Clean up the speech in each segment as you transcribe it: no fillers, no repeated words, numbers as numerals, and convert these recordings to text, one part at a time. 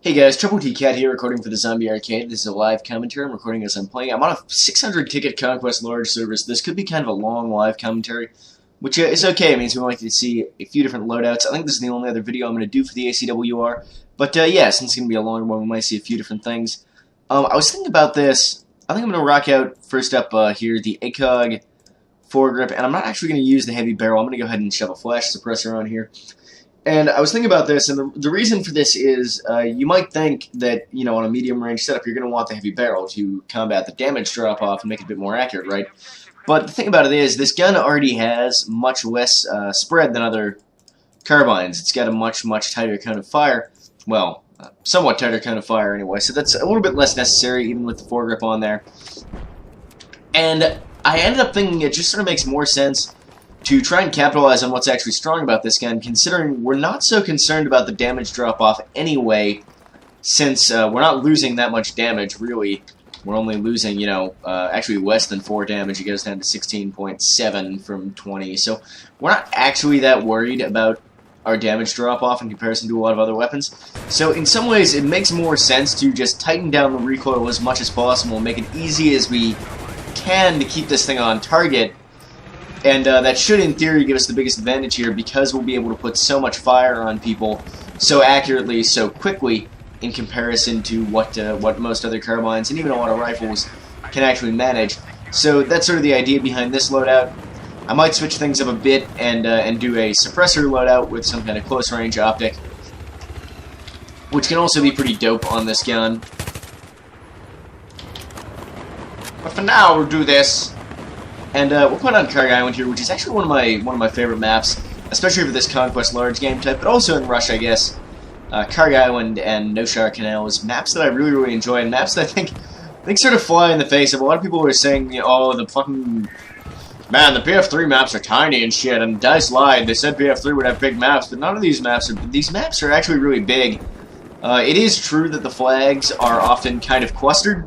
Hey guys, Troubletcat here, recording for the Zombie Arcade. This is a live commentary I'm recording as I'm playing. I'm on a 600 ticket Conquest large service. This could be kind of a long live commentary, which is okay. It means we might get to see a few different loadouts. I think this is the only other video I'm going to do for the ACWR. But yeah, since it's going to be a longer one, we might see a few different things. I was thinking about this. I think I'm going to rock out first up here the ACOG foregrip, and I'm not actually going to use the heavy barrel. I'm going to go ahead and shove a flash suppressor on here. And I was thinking about this, and the reason for this is you might think that, you know, on a medium-range setup, you're going to want the heavy barrel to combat the damage drop-off and make it a bit more accurate, right? But the thing about it is, this gun already has much less spread than other carbines. It's got a much tighter cone of fire. Well, somewhat tighter cone of fire anyway, so that's a little bit less necessary, even with the foregrip on there. And I ended up thinking it just sort of makes more sense to try and capitalize on what's actually strong about this gun, considering we're not so concerned about the damage drop-off anyway, since we're not losing that much damage, really. We're only losing, you know, actually less than 4 damage. It goes down to 16.7 from 20, so we're not actually that worried about our damage drop-off in comparison to a lot of other weapons. So in some ways, it makes more sense to just tighten down the recoil as much as possible and make it easy as we can to keep this thing on target. And that should, in theory, give us the biggest advantage here, because we'll be able to put so much fire on people so accurately, so quickly, in comparison to what most other carbines and even a lot of rifles can actually manage. So that's sort of the idea behind this loadout. I might switch things up a bit and do a suppressor loadout with some kind of close-range optic, which can also be pretty dope on this gun. But for now, we'll do this. And we'll put on Carg Island here, which is actually one of my favorite maps, especially for this Conquest large game type, but also in Rush, I guess. Carg Island and No Shower Canal is maps that I really enjoy, and maps that I think sort of fly in the face of a lot of people who are saying, you know, oh, the fucking man, the PF3 maps are tiny and shit, and DICE lied. They said PF3 would have big maps, but none of these maps are actually really big. It is true that the flags are often kind of clustered.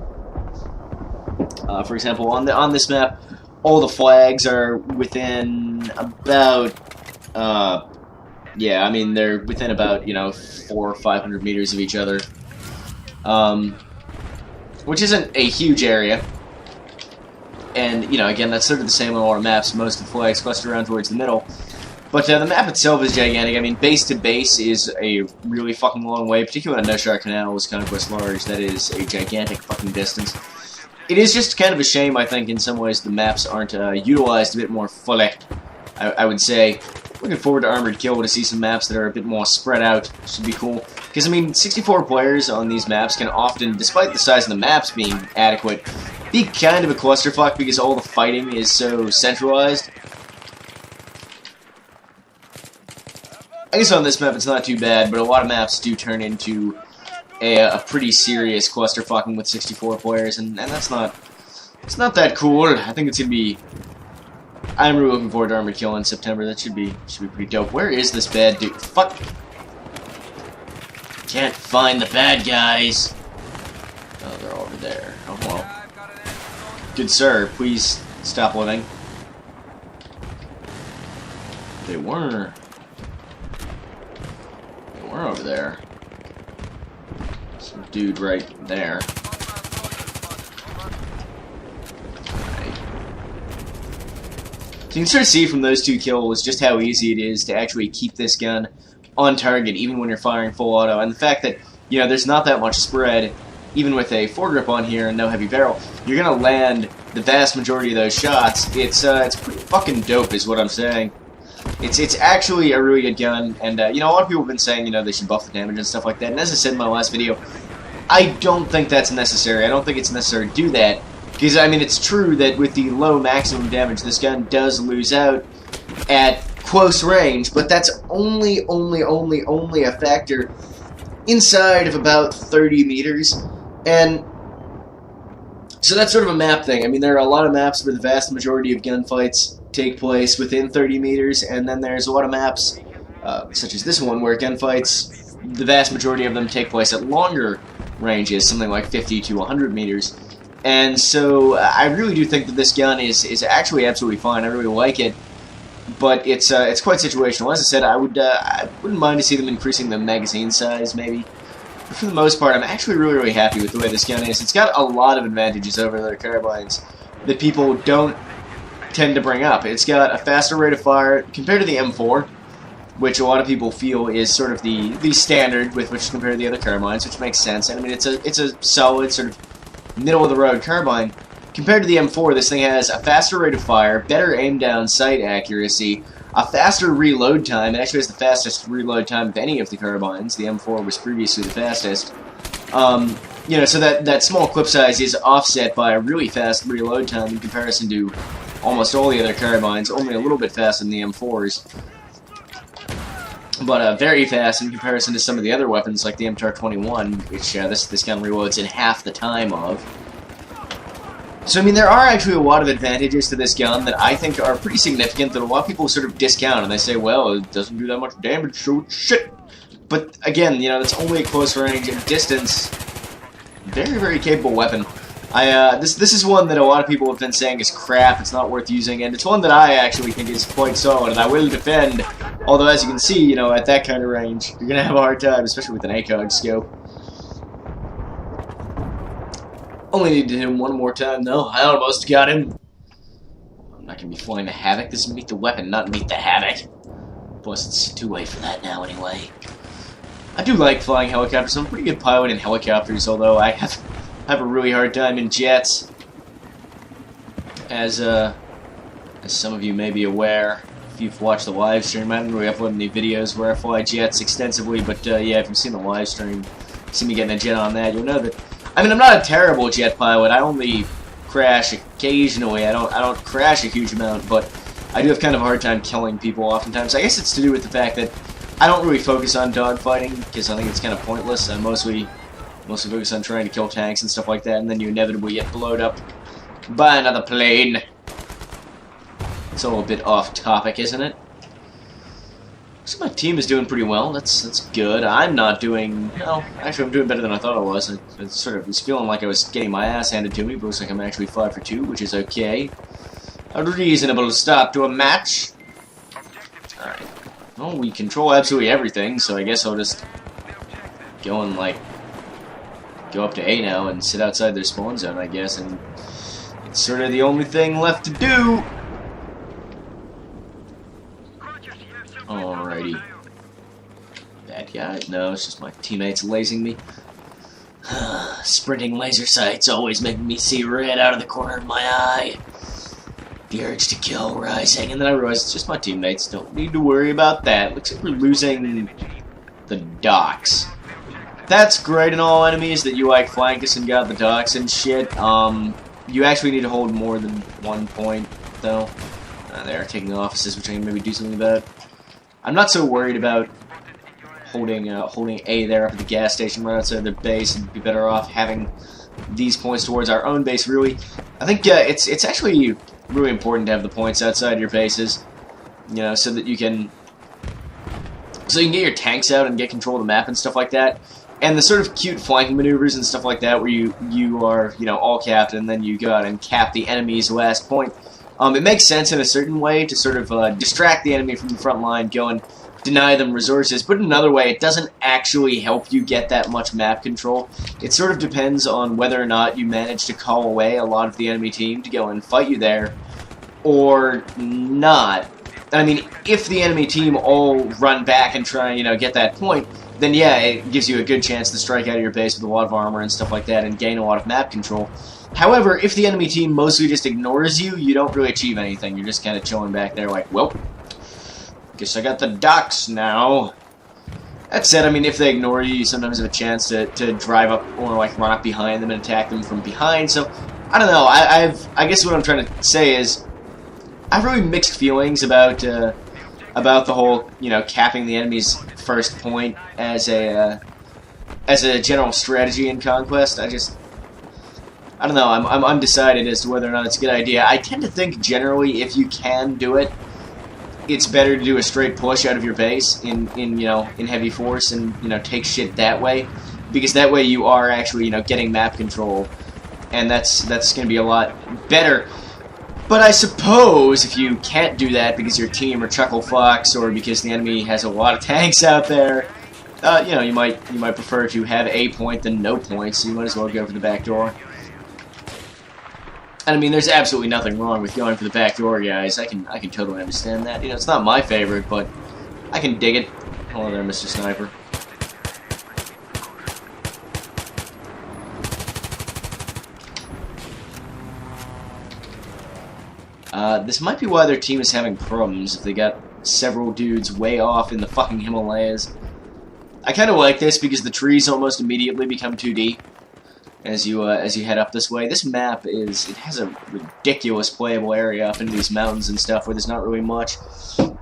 For example, on this map, all the flags are within about, yeah, I mean, they're within about, you know, 400 or 500 meters of each other, which isn't a huge area. And, you know, again, that's sort of the same on all our maps. Most of the flags cluster around towards the middle. But the map itself is gigantic. I mean, base to base is a really fucking long way, particularly on No Shower Canal was Conquest large. That is a gigantic fucking distance. It is just kind of a shame, I think, in some ways the maps aren't utilized a bit more fully, I would say. Looking forward to Armored Kill to see some maps that are a bit more spread out. Should be cool. Because, I mean, 64 players on these maps can often, despite the size of the maps being adequate, be kind of a clusterfuck because all the fighting is so centralized. I guess on this map it's not too bad, but a lot of maps do turn into a pretty serious clusterfucking with 64 players, and it's not that cool. I think it's gonna be. I'm really looking forward to Armored Kill in September. That should be pretty dope. Where is this bad dude? Fuck! Can't find the bad guys. Oh, they're over there. Oh well. Good sir, please stop living. They were over there. Some dude right there. Right. So you can sort of see from those 2 kills just how easy it is to actually keep this gun on target, even when you're firing full auto. And the fact that, you know, there's not that much spread, even with a foregrip on here and no heavy barrel, you're gonna land the vast majority of those shots. It's pretty fucking dope, is what I'm saying. It's actually a really good gun, and you know, a lot of people have been saying, you know, they should buff the damage and stuff like that, and as I said in my last video, I don't think that's necessary. I don't think it's necessary to do that, because, I mean, it's true that with the low maximum damage, this gun does lose out at close range, but that's only a factor inside of about 30 meters, and so that's sort of a map thing. I mean, there are a lot of maps where the vast majority of gunfights take place within 30 meters, and then there's a lot of maps, such as this one, where gunfights, the vast majority of them take place at longer ranges, something like 50 to 100 meters. And so I really do think that this gun is actually absolutely fine. I really like it, but it's quite situational. As I said, I wouldn't mind to see them increasing the magazine size, maybe. But for the most part, I'm actually really happy with the way this gun is. It's got a lot of advantages over other carbines that people don't tend to bring up. It's got a faster rate of fire compared to the M4, which a lot of people feel is sort of the standard with which to compare to the other carbines, which makes sense. And I mean, it's a solid sort of middle-of-the-road carbine. Compared to the M4, this thing has a faster rate of fire, better aim-down sight accuracy, a faster reload time. It actually has the fastest reload time of any of the carbines. The M4 was previously the fastest. You know, so that small clip size is offset by a really fast reload time in comparison to almost all the other carbines, only a little bit faster than the M4s. But very fast in comparison to some of the other weapons like the MTAR-21, which this gun reloads in half the time of. So, I mean, there are actually a lot of advantages to this gun that I think are pretty significant that a lot of people sort of discount, and they say, well, it doesn't do that much damage, so shit. But, again, you know, it's only a close range and distance. Very capable weapon. This is one that a lot of people have been saying is crap, it's not worth using, and it's one that I actually think is quite solid, and I will defend. Although, as you can see, you know, at that kind of range, you're gonna have a hard time, especially with an ACOG scope. Only need to hit him one more time, though. I almost got him. I'm not gonna be flying the Havoc. This is Meet the Weapon, not Meet the Havoc. Plus, it's too late for that now, anyway. I do like flying helicopters. I'm a pretty good pilot in helicopters, although I have a really hard time in jets. As some of you may be aware, if you've watched the live stream, I haven't really uploaded any videos where I fly jets extensively, but yeah, if you've seen the live stream, see me getting a jet on that, you'll know that. I mean, I'm not a terrible jet pilot. I only crash occasionally. I don't crash a huge amount, but I do have kind of a hard time killing people oftentimes. I guess it's to do with the fact that I don't really focus on dogfighting because I think it's kind of pointless. I mostly focus on trying to kill tanks and stuff like that, and then you inevitably get blown up by another plane. It's all a bit off topic, isn't it? So my team is doing pretty well. That's good. I'm not doing... No, actually I'm doing better than I thought I was. I sort of was feeling like I was getting my ass handed to me, but it looks like I'm actually 5 for 2, which is okay. A reasonable start to a match. Alright. Well, we control absolutely everything, so I guess I'll just go and, like, go up to A now and sit outside their spawn zone, I guess, and it's sort of the only thing left to do. Alrighty. Bad guy? No, it's just my teammates lasing me. Sprinting laser sights always make me see red out of the corner of my eye. The urge to kill rising, and then I realize it's just my teammates. Don't need to worry about that. Looks like we're losing the docks. That's great in all enemies that you like flanked us and got the docks and shit. You actually need to hold more than 1 point, though. They are taking offices, which I can maybe do something about. I'm not so worried about holding A there up at the gas station right outside their base, and be better off having these points towards our own base, really. I think it's actually really important to have the points outside your bases, you know, so that you can get your tanks out and get control of the map and stuff like that. And the sort of cute flanking maneuvers and stuff like that, where you are, you know, all capped and then you go out and cap the enemy's last point. It makes sense in a certain way to sort of distract the enemy from the front line, go and deny them resources, but in another way, it doesn't actually help you get that much map control. It sort of depends on whether or not you manage to call away a lot of the enemy team to go and fight you there, or not. I mean, if the enemy team all run back and try and, you know, get that point, then yeah, it gives you a good chance to strike out of your base with a lot of armor and stuff like that and gain a lot of map control. However, if the enemy team mostly just ignores you, you don't really achieve anything. You're just kind of chilling back there like, well, guess I got the docks now. That said, I mean, if they ignore you, you sometimes have a chance to drive up or, like, run up behind them and attack them from behind. So, I don't know. I guess what I'm trying to say is I have really mixed feelings about the whole, you know, capping the enemy's first point as a general strategy in Conquest. I don't know, I'm undecided as to whether or not it's a good idea. I tend to think, generally, if you can do it, it's better to do a straight push out of your base in heavy force and, you know, take shit that way. Because that way you are actually, you know, getting map control. And that's going to be a lot better. But I suppose if you can't do that because your team are Chuckle Fox or because the enemy has a lot of tanks out there, you know, you might prefer to have a point than no points, so you might as well go for the back door. And I mean, there's absolutely nothing wrong with going for the back door, guys. I can totally understand that. You know, it's not my favorite, but I can dig it. Hello there, Mr. Sniper. This might be why their team is having problems, if they got several dudes way off in the fucking Himalayas. I kind of like this because the trees almost immediately become 2D as you head up this way. This map it has a ridiculous playable area up into these mountains and stuff where there's not really much.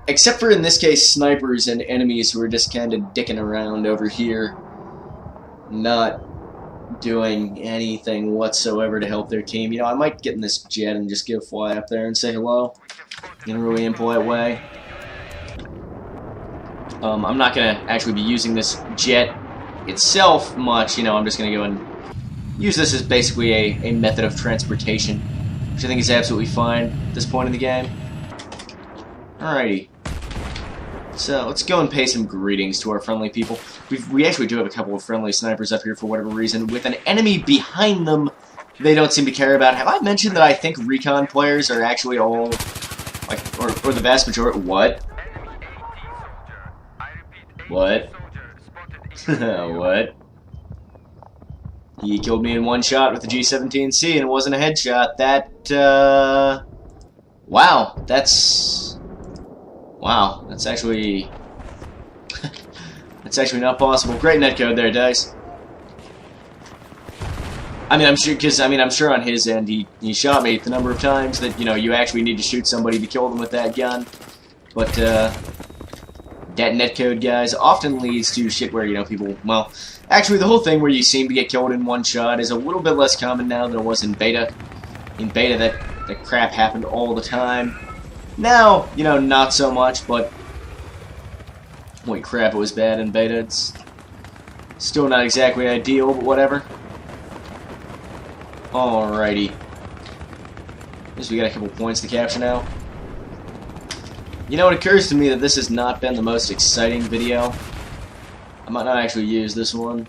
Except for, in this case, snipers and enemies who are just kind of dicking around over here, not doing anything whatsoever to help their team. You know, I might get in this jet and just go fly up there and say hello in a really impolite way. I'm not going to actually be using this jet itself much, you know, I'm just going to go and use this as basically a method of transportation, which I think is absolutely fine at this point in the game. Alrighty. So, let's go and pay some greetings to our friendly people. We actually do have a couple of friendly snipers up here for whatever reason. With an enemy behind them, they don't seem to care about. Have I mentioned that I think recon players are actually all, like, or the vast majority? What? What? What? He killed me in one shot with the G17C, and it wasn't a headshot. Wow, that's actually... that's actually not possible. Great netcode there, Dice. I mean, I'm sure on his end, he shot me the number of times that, you know, you actually need to shoot somebody to kill them with that gun. But, that netcode, guys, often leads to shit where, you know, people, well, actually, the whole thing where you seem to get killed in one shot is a little bit less common now than it was in beta. In beta, that crap happened all the time. Now, you know, not so much, but holy crap, it was bad in beta. It's still not exactly ideal, but whatever. Alrighty. At least we got a couple points to capture now. You know, it occurs to me that this has not been the most exciting video. I might not actually use this one.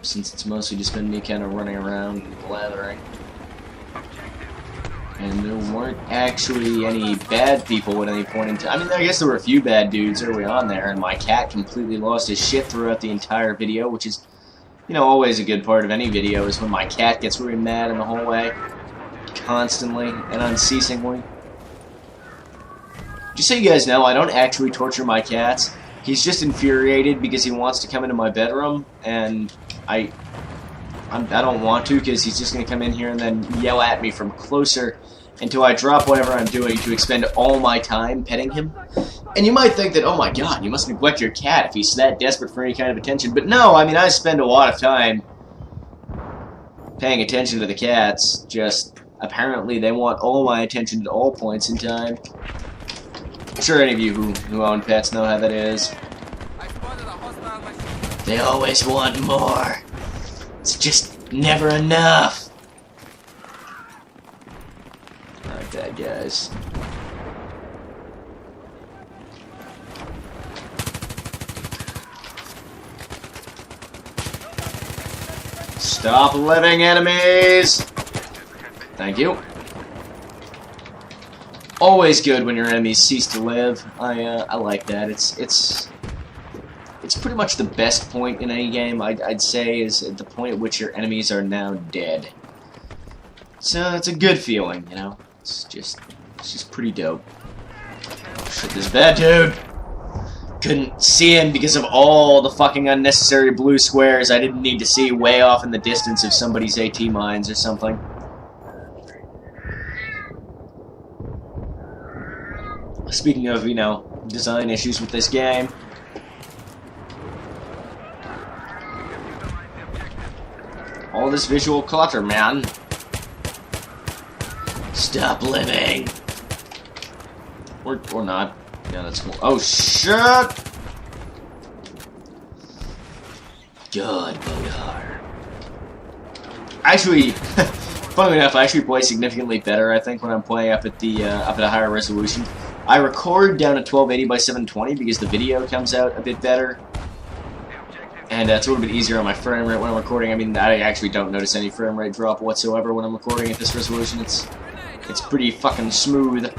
Since it's mostly just been me kind of running around and blathering. And there weren't actually any bad people at any point in time. I mean, I guess there were a few bad dudes early on there, and my cat completely lost his shit throughout the entire video, which is, you know, always a good part of any video, is when my cat gets really mad in the hallway. Constantly and unceasingly. Just so you guys know, I don't actually torture my cats. He's just infuriated because he wants to come into my bedroom, and I don't want to, because he's just going to come in here and then yell at me from closer until I drop whatever I'm doing to expend all my time petting him. And you might think that, oh my god, you must neglect your cat if he's that desperate for any kind of attention. But no, I mean, I spend a lot of time paying attention to the cats. Just, apparently they want all my attention at all points in time. I'm sure any of you who own pets know how that is. They always want more. It's just never enough. Like that, guys. Stop living, enemies! Thank you. Always good when your enemies cease to live. I like that. It's pretty much the best point in any game, I'd say, is at the point at which your enemies are now dead. So it's a good feeling, you know. It's just pretty dope. Oh shit, this bad dude! Couldn't see him because of all the fucking unnecessary blue squares I didn't need to see way off in the distance of somebody's AT mines or something. Speaking of, you know, design issues with this game. All this visual clutter, man. Stop living. Or not. Yeah, that's cool. Oh, shit! God, Bodar. Actually, funnily enough, I actually play significantly better, I think, when I'm playing up at a higher resolution. I record down at 1280 by 720 because the video comes out a bit better. And it's a little bit easier on my frame rate when I'm recording. I mean, I actually don't notice any frame rate drop whatsoever when I'm recording at this resolution. It's pretty fucking smooth.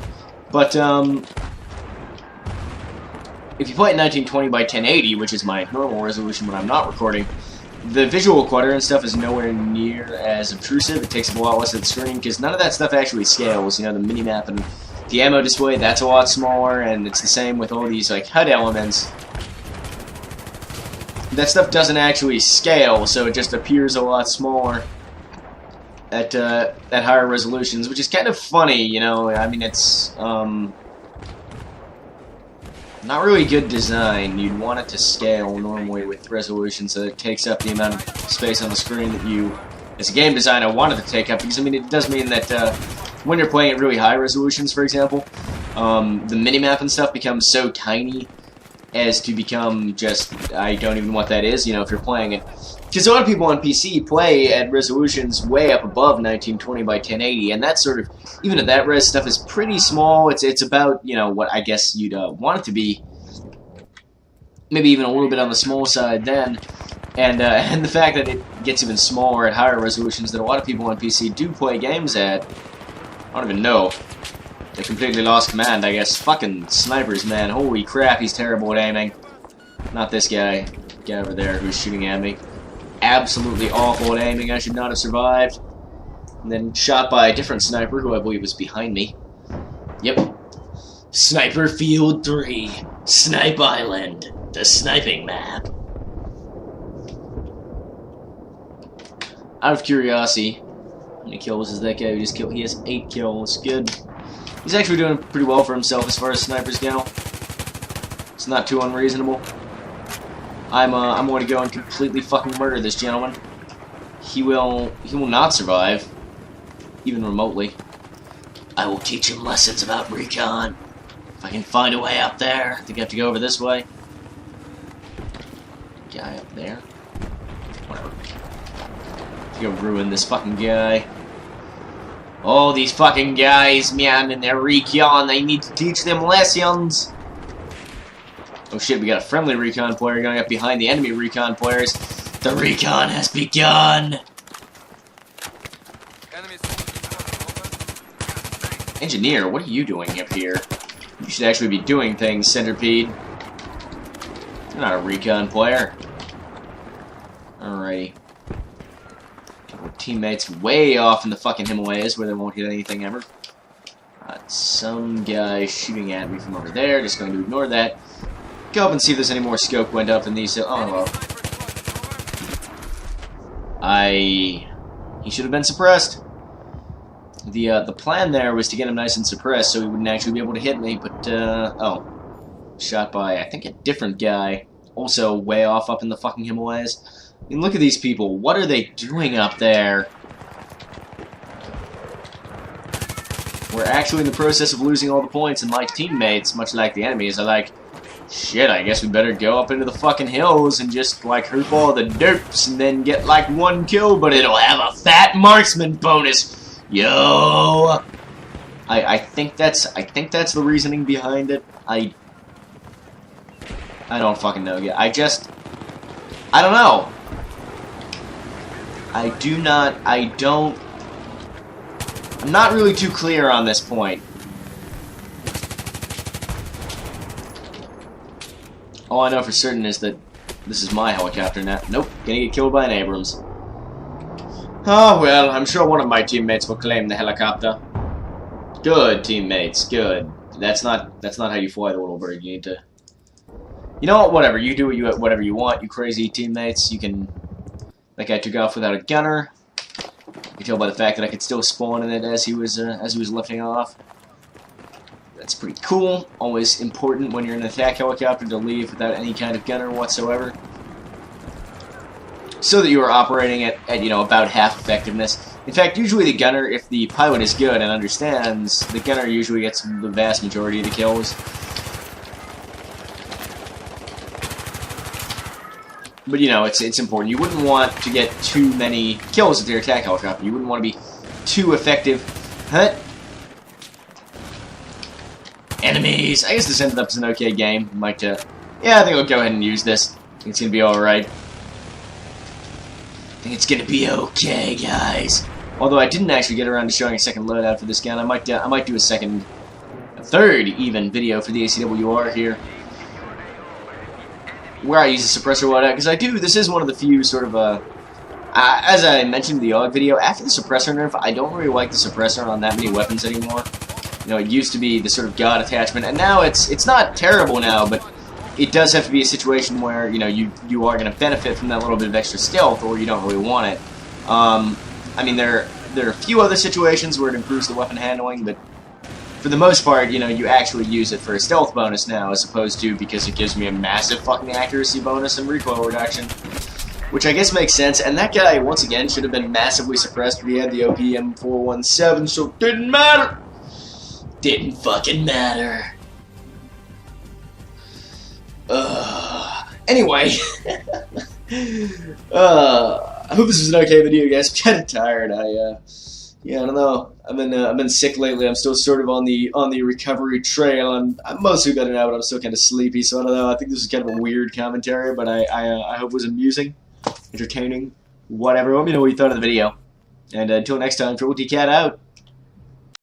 But, if you play at 1920 by 1080, which is my normal resolution when I'm not recording, the visual clutter and stuff is nowhere near as obtrusive. It takes up a lot less of the screen, because none of that stuff actually scales. You know, the minimap and the ammo display, that's a lot smaller, and it's the same with all these, like, HUD elements. That stuff doesn't actually scale, so it just appears a lot smaller at higher resolutions, which is kind of funny, you know. I mean, it's not really good design. You'd want it to scale normally with resolution so that it takes up the amount of space on the screen that you, as a game designer, want it to take up, because, I mean, it does mean that when you're playing at really high resolutions, for example, the minimap and stuff becomes so tiny as to become just, I don't even know what that is, you know, if you're playing it. Because a lot of people on PC play at resolutions way up above 1920 by 1080, and that sort of, even at that res stuff is pretty small. It's about, you know, what I guess you'd want it to be. Maybe even a little bit on the small side then. And the fact that it gets even smaller at higher resolutions that a lot of people on PC do play games at, I don't even know. They completely lost command, I guess. Fucking snipers, man. Holy crap, he's terrible at aiming. Not this guy. Guy over there who's shooting at me. Absolutely awful at aiming. I should not have survived. And then shot by a different sniper who I believe was behind me. Yep. Sniper Field 3. Snipe Island. The sniping map. Out of curiosity, how many kills is that guy who just killed? He has 8 kills. Good. He's actually doing pretty well for himself as far as snipers go. It's not too unreasonable. I'm going to go and completely fucking murder this gentleman. He will not survive, even remotely. I will teach him lessons about recon. If I can find a way up there. I think I have to go over this way. Guy up there. Whatever. I'm gonna ruin this fucking guy. Oh, these fucking guys, man, and their recon, they need to teach them lessons. Oh shit, we got a friendly recon player going up behind the enemy recon players. The recon has begun! Engineer, what are you doing up here? You should actually be doing things, Centipede. You're not a recon player. Alrighty. Teammates way off in the fucking Himalayas where they won't hit anything ever. Some guy shooting at me from over there. Just going to ignore that. Go up and see if there's any more scope went up in these. Oh well. He should have been suppressed. The plan there was to get him nice and suppressed so he wouldn't actually be able to hit me. But oh, shot by I think a different guy. Also way off up in the fucking Himalayas. I mean, look at these people. What are they doing up there? We're actually in the process of losing all the points, and my teammates, much like the enemies, are like, shit, I guess we better go up into the fucking hills and just, like, hoop all the derps and then get, like, 1 kill, but it'll have a fat marksman bonus. Yo! I think that's the reasoning behind it. I don't fucking know yet. I don't know. I'm not really too clear on this point. All I know for certain is that this is my helicopter now. Nope, gonna get killed by an Abrams. Oh well, I'm sure one of my teammates will claim the helicopter. Good, teammates, good. That's not how you fly the little bird. You need to... You know what, whatever, you do whatever you want, you crazy teammates. You can... That guy took off without a gunner. You can tell by the fact that I could still spawn in it as he was lifting off. That's pretty cool. Always important when you're in an attack helicopter to leave without any kind of gunner whatsoever. So that you are operating at you know, about half effectiveness. In fact, usually the gunner, if the pilot is good and understands, the gunner usually gets the vast majority of the kills. But, you know, it's important. You wouldn't want to get too many kills with your attack helicopter. You wouldn't want to be too effective. And enemies. I guess this ended up as an okay game. Might, yeah, I think I'll go ahead and use this. I think it's gonna be alright. I think it's gonna be okay, guys. Although I didn't actually get around to showing a second loadout for this gun. I might do a third even video for the ACWR here, where I use a suppressor loadout, because this is one of the few sort of, as I mentioned in the AUG video, after the suppressor nerf, I don't really like the suppressor on that many weapons anymore. You know, it used to be the sort of god attachment, and now it's not terrible now, but it does have to be a situation where, you know, you are going to benefit from that little bit of extra stealth, or you don't really want it. I mean, there are a few other situations where it improves the weapon handling, but for the most part, you know, you actually use it for a stealth bonus now, as opposed to because it gives me a massive fucking accuracy bonus and recoil reduction. Which I guess makes sense, and that guy, once again, should have been massively suppressed, but he had the OPM 417, so it didn't matter! Didn't fucking matter. Anyway. I hope this was an okay video, guys. I'm kind of tired. Yeah, I don't know. I've been sick lately. I'm still sort of on the recovery trail. I'm mostly better now, but I'm still kind of sleepy. So I don't know. I think this is kind of a weird commentary, but I hope it was amusing, entertaining, whatever. Let me know what you thought of the video. And until next time, Troubletcat out.